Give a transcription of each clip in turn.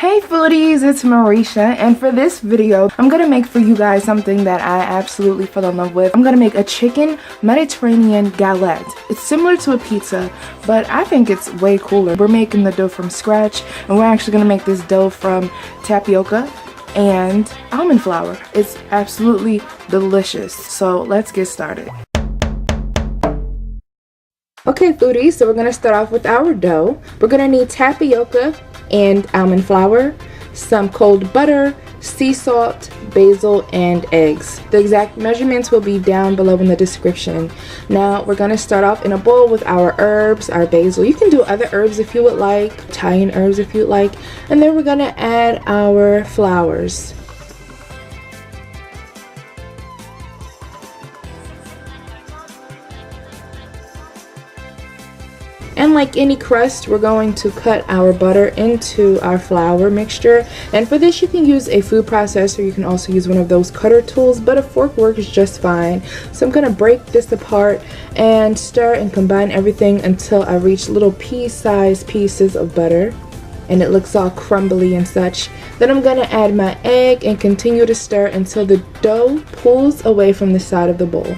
Hey foodies, it's Marisha, and for this video, I'm gonna make for you guys something that I absolutely fell in love with. I'm gonna make a chicken Mediterranean galette. It's similar to a pizza, but I think it's way cooler. We're making the dough from scratch, and we're actually gonna make this dough from tapioca and almond flour. It's absolutely delicious, so let's get started. Okay foodies, so we're gonna start off with our dough. We're gonna need tapioca and almond flour, some cold butter, sea salt, basil, and eggs. The exact measurements will be down below in the description. Now we're going to start off in a bowl with our herbs, our basil. You can do other herbs if you would like, Italian herbs if you'd like, and then we're going to add our flours. And like any crust, we're going to cut our butter into our flour mixture. And for this, you can use a food processor. You can also use one of those cutter tools, but a fork works just fine. So I'm going to break this apart and stir and combine everything until I reach little pea-sized pieces of butter. And it looks all crumbly and such. Then I'm going to add my egg and continue to stir until the dough pulls away from the side of the bowl.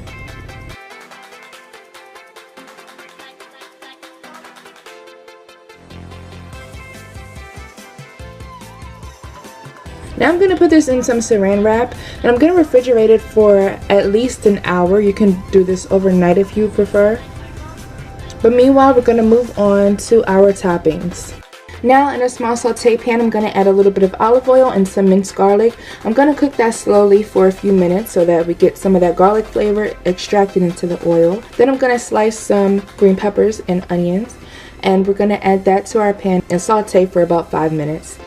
Now I'm going to put this in some saran wrap, and I'm going to refrigerate it for at least an hour. You can do this overnight if you prefer. But meanwhile, we're going to move on to our toppings. Now in a small saute pan, I'm going to add a little bit of olive oil and some minced garlic. I'm going to cook that slowly for a few minutes so that we get some of that garlic flavor extracted into the oil. Then I'm going to slice some green peppers and onions, and we're going to add that to our pan and saute for about 5 minutes.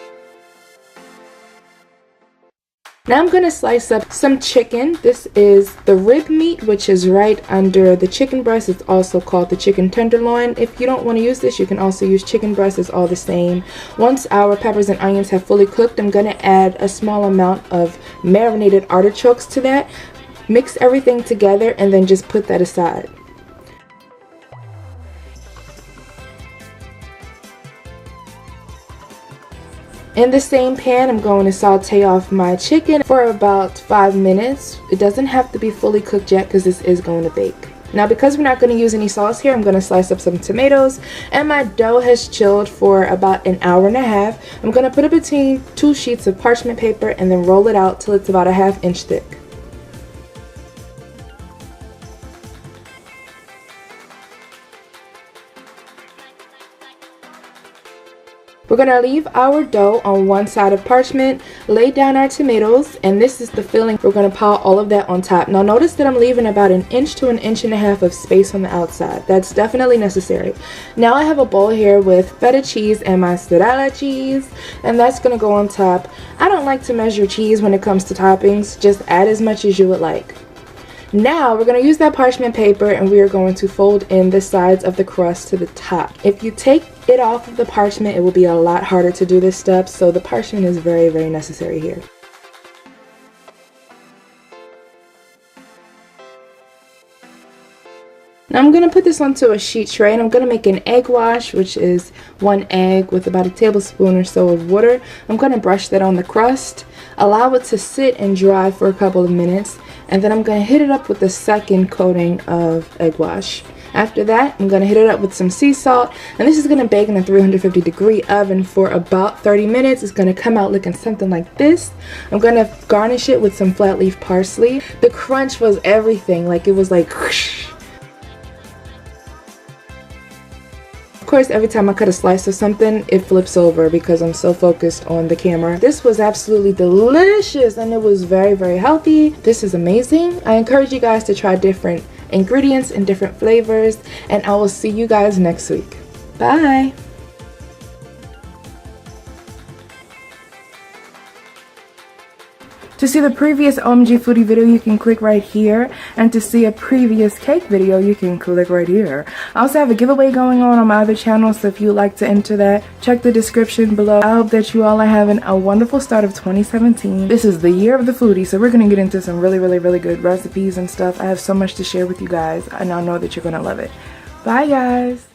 Now I'm going to slice up some chicken. This is the rib meat, which is right under the chicken breast. It's also called the chicken tenderloin. If you don't want to use this, you can also use chicken breast. It's all the same. Once our peppers and onions have fully cooked, I'm going to add a small amount of marinated artichokes to that. Mix everything together and then just put that aside. In the same pan, I'm going to saute off my chicken for about 5 minutes. It doesn't have to be fully cooked yet because this is going to bake. Now because we're not going to use any sauce here, I'm going to slice up some tomatoes, and my dough has chilled for about an hour and a half. I'm going to put it between 2 sheets of parchment paper and then roll it out till it's about a ½ inch thick. We're going to leave our dough on one side of parchment, lay down our tomatoes, and this is the filling. We're going to pile all of that on top. Now notice that I'm leaving about 1 inch to 1.5 inches of space on the outside. That's definitely necessary. Now I have a bowl here with feta cheese and mozzarella cheese, and that's going to go on top. I don't like to measure cheese when it comes to toppings. Just add as much as you would like. Now we're going to use that parchment paper, and we are going to fold in the sides of the crust to the top. If you take it off of the parchment, it will be a lot harder to do this step, so the parchment is very, very necessary here. Now I'm going to put this onto a sheet tray, and I'm going to make an egg wash, which is 1 egg with about a tablespoon or so of water. I'm going to brush that on the crust, allow it to sit and dry for a couple of minutes, and then I'm going to hit it up with the second coating of egg wash. After that, I'm going to hit it up with some sea salt, and this is going to bake in a 350-degree oven for about 30 minutes. It's going to come out looking something like this. I'm going to garnish it with some flat leaf parsley. The crunch was everything. Like, it was like whoosh. Of course, every time I cut a slice of something, it flips over because I'm so focused on the camera. This was absolutely delicious, and it was very, very healthy. This is amazing. I encourage you guys to try different ingredients and different flavors, and I will see you guys next week. Bye! To see the previous OMG Foodie video, you can click right here, and to see a previous cake video, you can click right here. I also have a giveaway going on my other channel, so if you'd like to enter that, check the description below. I hope that you all are having a wonderful start of 2017. This is the year of the foodie, so we're going to get into some really good recipes and stuff. I have so much to share with you guys, and I know that you're going to love it. Bye, guys!